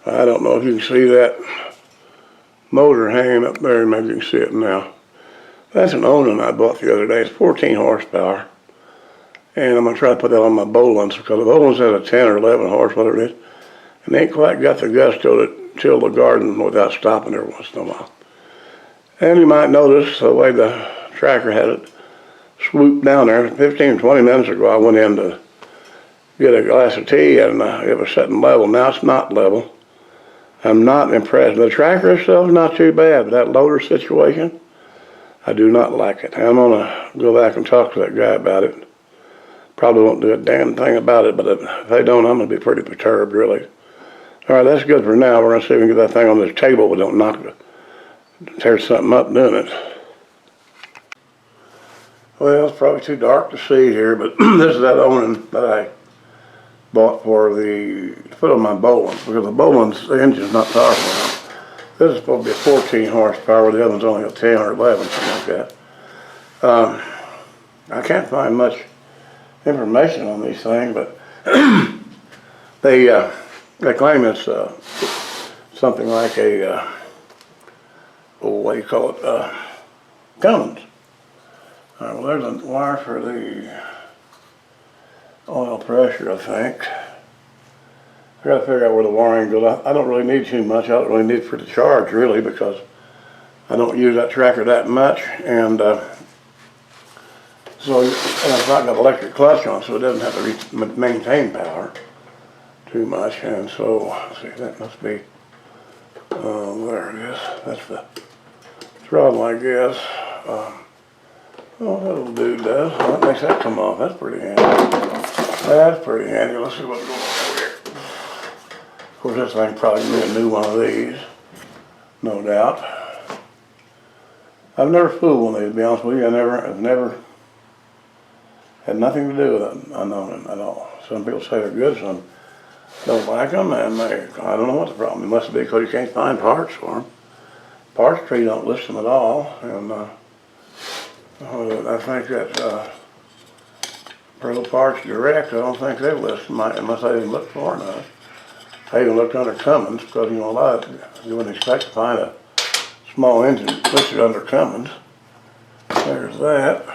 I don't know if you can see that motor hanging up there. Maybe you can see it now. That's an Onan I bought the other day. It's 14 horsepower. And I'm going to try to put that on my Bolens because the Bolens has a 10 or 11 horse, whatever it is. And they ain't quite got the gusto to till the garden without stopping every once in a while. And you might notice the way the tractor had it swooped down there. 15 or 20 minutes ago, I went in to get a glass of tea and it was sitting level. Now it's not level. I'm not impressed. The tractor itself is not too bad, but that loader situation, I do not like it. I'm going to go back and talk to that guy about it. Probably won't do a damn thing about it, but if they don't, I'm going to be pretty perturbed, really. All right, that's good for now. We're going to see if we can get that thing on this table. We don't tear something up doing it. Well, it's probably too dark to see here, but this is that Onan that I bought to put on my Bolens, because the Bolens, the engine's not powerful enough. This is supposed to be a 14 horsepower, where the other one's only a 10 or 11, something like that. I can't find much information on these things, but they claim it's something like a what do you call it? Cummins. All right, well, there's a wire for the oil pressure, I think. I got to figure out where the wiring goes. I don't really need too much. I don't really need for the charge, really, because I don't use that tractor that much, and so it's not got electric clutch on, so it doesn't have to maintain power too much. And so, let's see, that must be, there it is. That's the throttle, I guess. Oh, that little dude does. Well, that makes that come off. That's pretty handy. That's pretty handy. Let's see what's going on here. Of course, this thing probably be a new one of these, no doubt. I've never fooled one of these, to be honest with you. I've never had nothing to do with it, unknown at all. Some people say they're good, some don't like them, and I don't know what the problem is. It must be because you can't find parts for them. Parts tree don't list them at all, and I think that Pro Parts Direct, I don't think they list them unless they didn't look far enough. I even looked under Cummins because you know a lot you wouldn't expect to find a small engine listed under Cummins. There's that.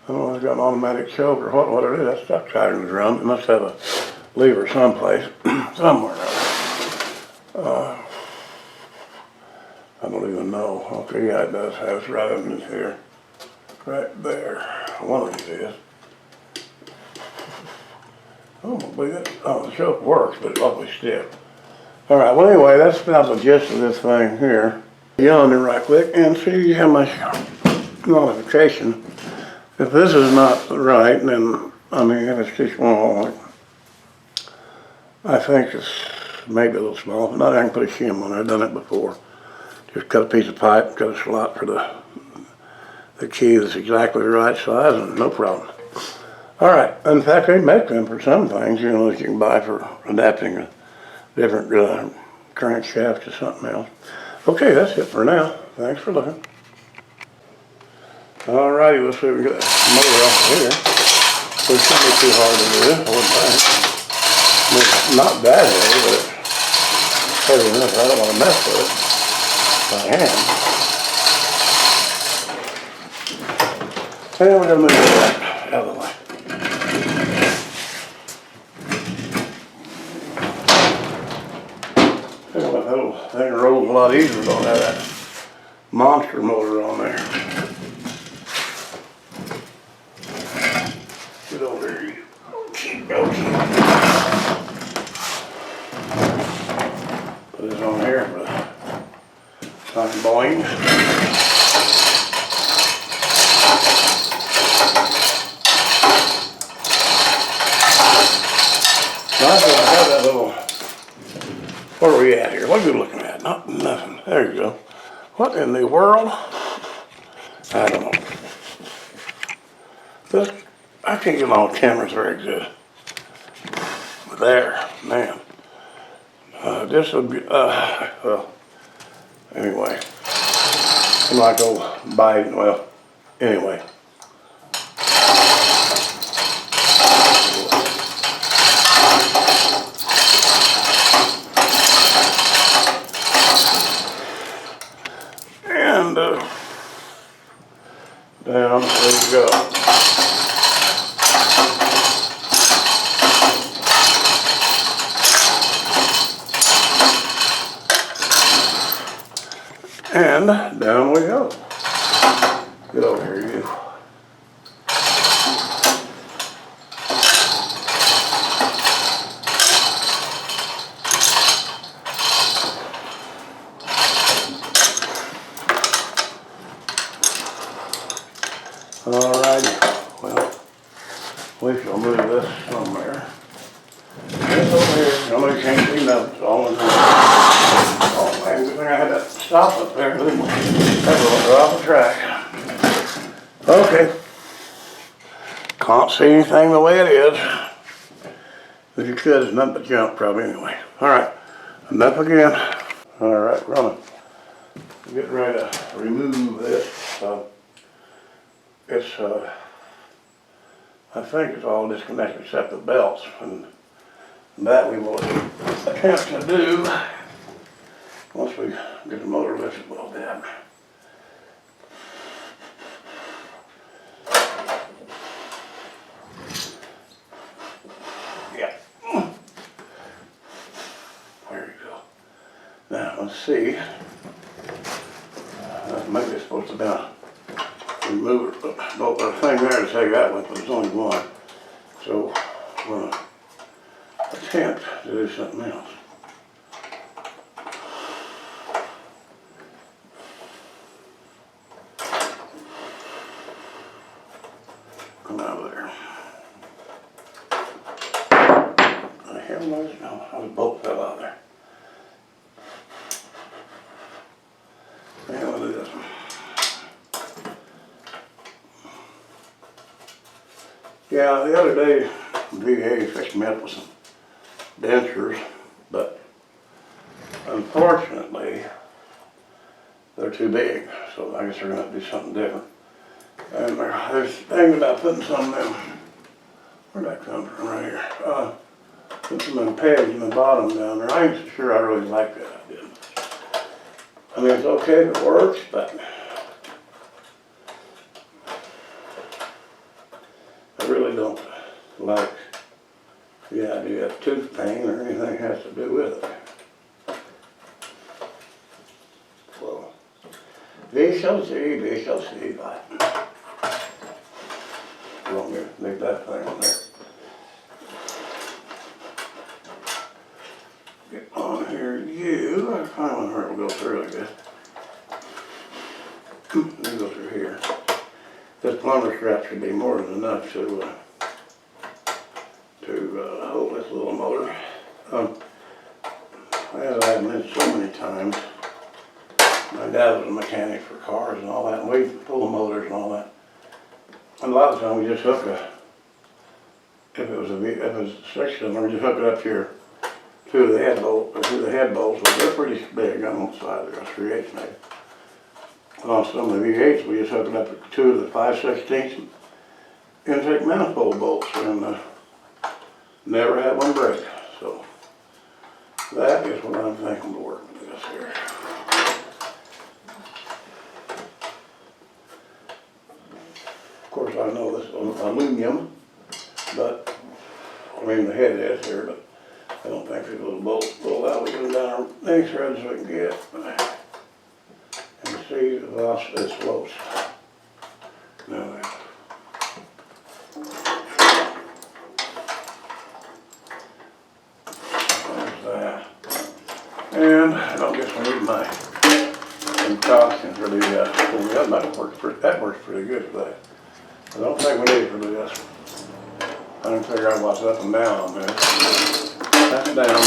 I don't know if it's got an automatic choke or what it is. That's stuck tight in the drum. It must have a lever someplace, somewhere. I don't even know. Okay, yeah, it does have it right in here. Right there. One of these is. Oh, the choke works, but it's awfully stiff. All right, well, anyway, that's about the gist of this thing here. Yonder right quick and see how much modification. If this is not right, then, I mean, if it's too small, I think it's maybe a little small. If not, I can put a shim on there. I've done it before. Just cut a piece of pipe, cut a slot for the key that's exactly the right size, and no problem. All right, in fact, they make them for some things, you know, that you can buy for adapting a different crankshaft to something else. Okay, that's it for now. Thanks for looking. All righty, let's see if we can get that motor off here. So it shouldn't be too hard to do, I wouldn't think. I mean, it's not that heavy, but it's heavy enough. I don't want to mess with it. I am. And we're going to move that out of the way. That little thing rolls a lot easier. Don't have that monster motor on there. Get over here, you. Okay. Put this on here for the time Bolens. Nice one. I have that little. What are we at here? What are we looking at? Nothing. There you go. What in the world? I don't know. This, I can't get my own cameras very good. There, man. This would be, well, anyway. I'm not going to buy it. Well, anyway. And down we go. Get over here, you. Alrighty, well, we shall move this somewhere. It's over here. Nobody can't see nothing. It's all in there. Oh man, good thing I had that stop up there. That will off the track. Okay. Can't see anything the way it is. If you could, it's nothing but junk probably anyway. Alright, I'm up again. Alright, running. Getting ready to remove this. It's I think it's all disconnected except the belts, and that we will attempt to do once we get the motor lifted a little bit. Yeah. There you go. Now let's see. Maybe it's supposed to be a remover, but the thing there to take that with, but there's only one. So I'm going to attempt to do something else. Come out of there. The hell was it? No, how the bolt fell out there. Yeah, we'll do this one. Yeah, the other day, VA fixed me up with some dentures, but unfortunately, they're too big, so I guess they're going to have to do something different. And there's a thing about putting some of them, where'd that come from, right here? Put some of them pegs in the bottom down there. I ain't sure I really like that idea. I mean, it's okay if it works, but I really don't like the idea of tooth pain or anything has to do with it. So, we shall see, but we won't leave that thing on there. Get on here, you. I find where it'll go through, I guess. Let me go through here. This plumber strap should be more than enough to hold this little motor. As I've mentioned so many times, my dad was a mechanic for cars and all that, and we pull the motors and all that. And a lot of the time we just hook if it was 6 cylinder, we just hook it up here to the head bolts, but they're pretty big on one side. They're 3/8 maybe. On some of the V8s, we just hook it up to 2 of the 5/16 intake manifold bolts, and never had one break. So that is what I'm thinking to work with this here. Of course, I know this is aluminum, but I mean the head is here, but I don't think there's a little bolt pulled out. We go down any threads we can get. And see the velocity slopes. Now that. There's that. And I don't guess I need my concoction for the that works pretty good for that. I don't think we need it for this. I didn't figure out what's up and down on this. That's down.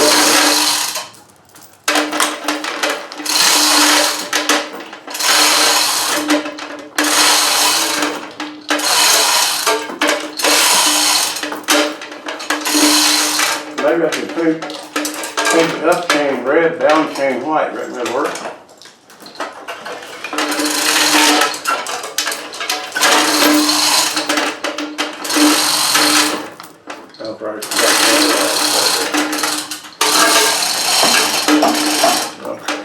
Maybe I can paint the up chain red, down chain white. Reckon that'll work. I'll probably forget okay.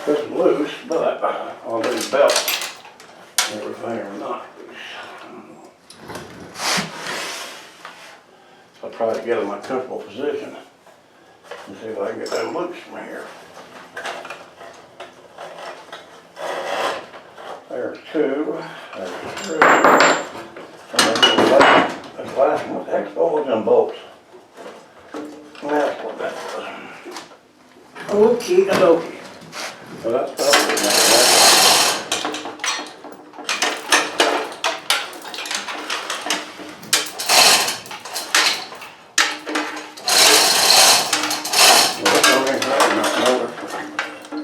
This is loose, but all these belts and everything are not loose. So I'll try to get in my comfortable position and see if I can get that loose from here. There's two. There's three. And then this last one with hex bolts and bolts. And that's what that was. Okie dokie. So that's probably not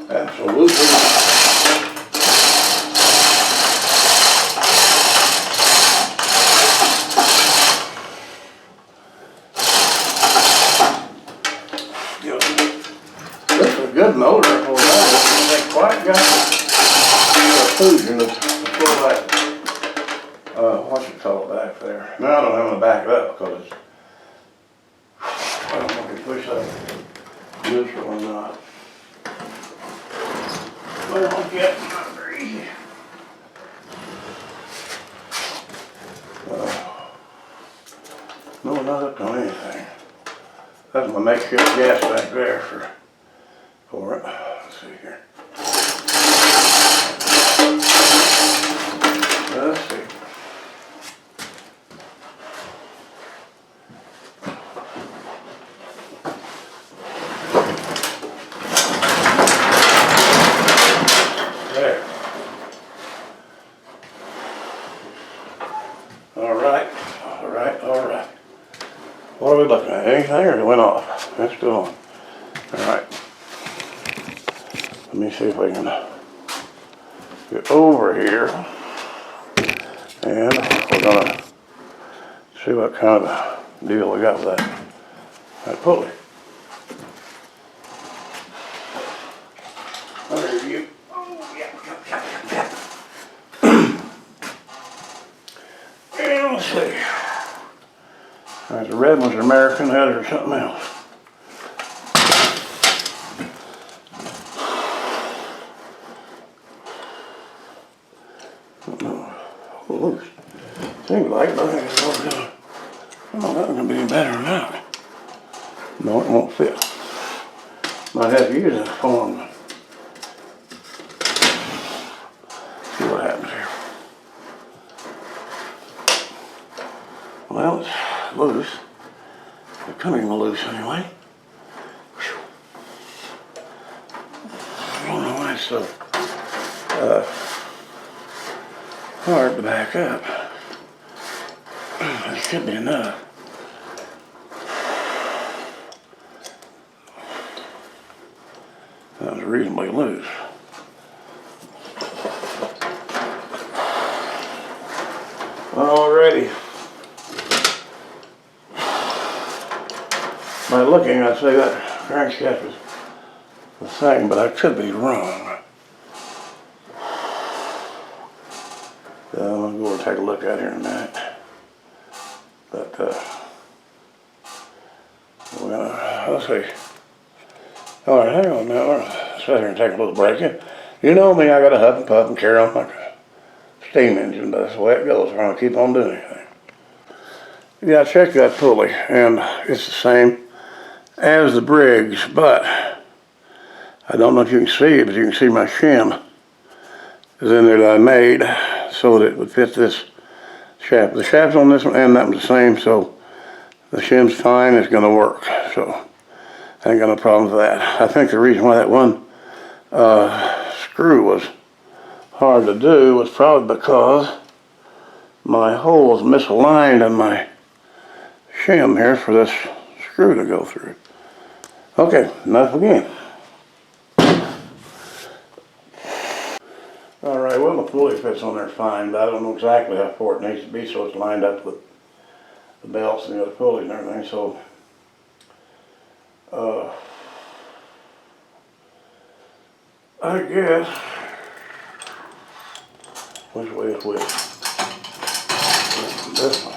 absolutely. This is a good motor for that. They quite got the fusion to pull that, what you call it back there. Now I don't have to back it up because it's, I don't know if you push that neutral or not. Well, I'll get my greasy. No, not up on anything. That's my makeshift gas back there for it. Let's see here. Let's see. There. All right. What are we looking at? Anything or it went off? That's still on. All right. Let me see if we can get over here. And we're gonna see what kind of a deal we got with that pulley. There you go. Oh, yeah. And let's see. All right, the red one's American, the other is something else. Loose. Seems like it, but I think it's all good. I don't know if that's going to be any better or not. No, it won't fit. Might have to use this form. See what happens here. Well, it's loose. It's coming loose anyway. I don't know why it's so hard to back up. It should be enough. That was reasonably loose. Alrighty. By looking, I'd say that crankshaft is the same, but I could be wrong. I'm going to go and take a look at it here in a minute. But, we're going to, let's see. All right, hang on a minute. We're going to sit here and take a little break. You know me, I got to huff and puff and carry on like a steam engine, but that's the way it goes. We're going to keep on doing anything. Yeah, I checked that pulley, and it's the same as the Briggs, but I don't know if you can see it, but you can see my shim is in there that I made so that it would fit this shaft. The shaft's on this one and that one's the same, so the shim's fine, it's gonna work. So I ain't got no problem with that. I think the reason why that one screw was hard to do was probably because my hole was misaligned in my shim here for this screw to go through. Okay, enough again. All right, well, the pulley fits on there fine, but I don't know exactly how far it needs to be so it's lined up with the belts and the other pulleys and everything. So, I guess, which way is which? This one.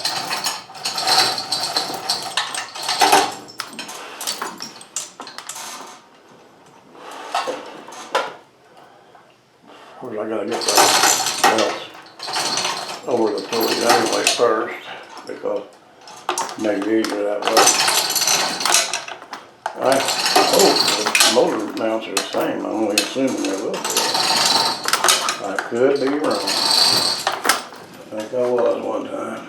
Of course, I gotta get the belts over the pulley anyway first, because it makes it easier that way. I hope the motor mounts are the same. I'm only assuming they will be. Like Could be wrong. I think I was one time.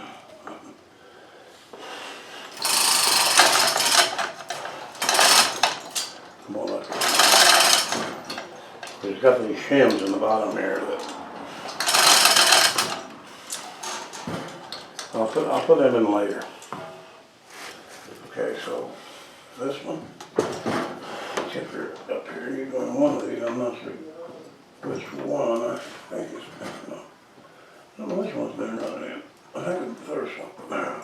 Come on, let's go. There's got these shims in the bottom here that I'll put them in later. Okay, so this one, if you're up here, you're going one of these. I'm not sure which one. I think it's no. I don't know which one's been running in. I think there's something there.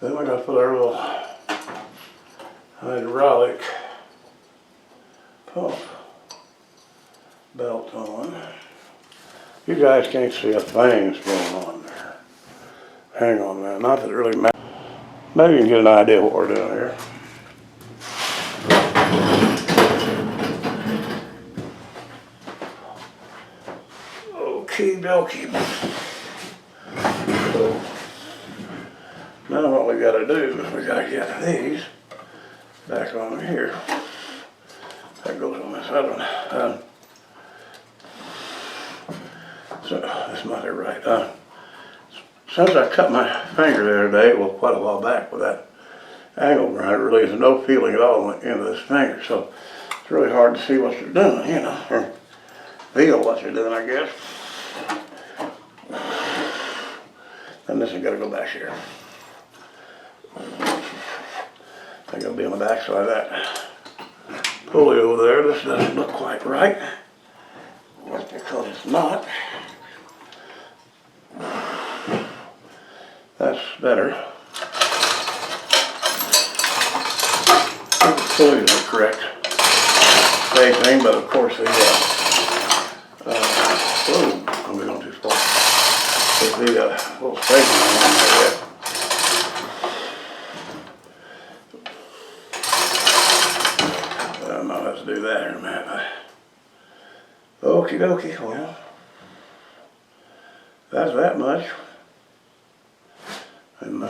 Then we got to put our little hydraulic pump belt on. You guys can't see a thing that's going on there. Hang on, man. Not that it really matters. Maybe you can get an idea what we're doing here. Okie dokie. So, now what we got to do is we got to get these back on here. That goes on this other one. So that's not it right. Since I cut my finger the other day, well, quite a while back with that angle grinder, really there's no feeling at all into this finger, so it's really hard to see what you're doing, you know, or feel what you're doing, I guess. And this has got to go back here. I think it'll be on the back side of that pulley over there. This doesn't look quite right. That's because it's not. That's better. The pulleys are correct spacing, but of course they I'm going too far. But the little spacing on there. I don't know how to do that in a minute. Okie dokie, well, that's that much. And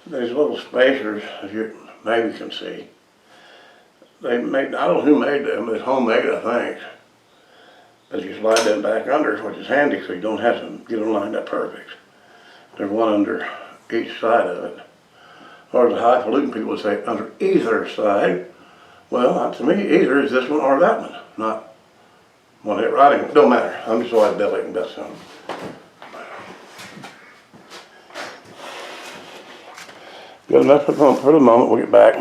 these little spacers, as you maybe can see, they made, I don't know who made them, but it's homemade, I think. But you slide them back under, which is handy so you don't have to get them lined up perfect. There's one under each side of it. Or the highfalutin people would say under either side. Well, to me, either is this one or that one, not one hit riding. Don't matter. I'm just always debating about something. Good enough for the moment. We'll get back.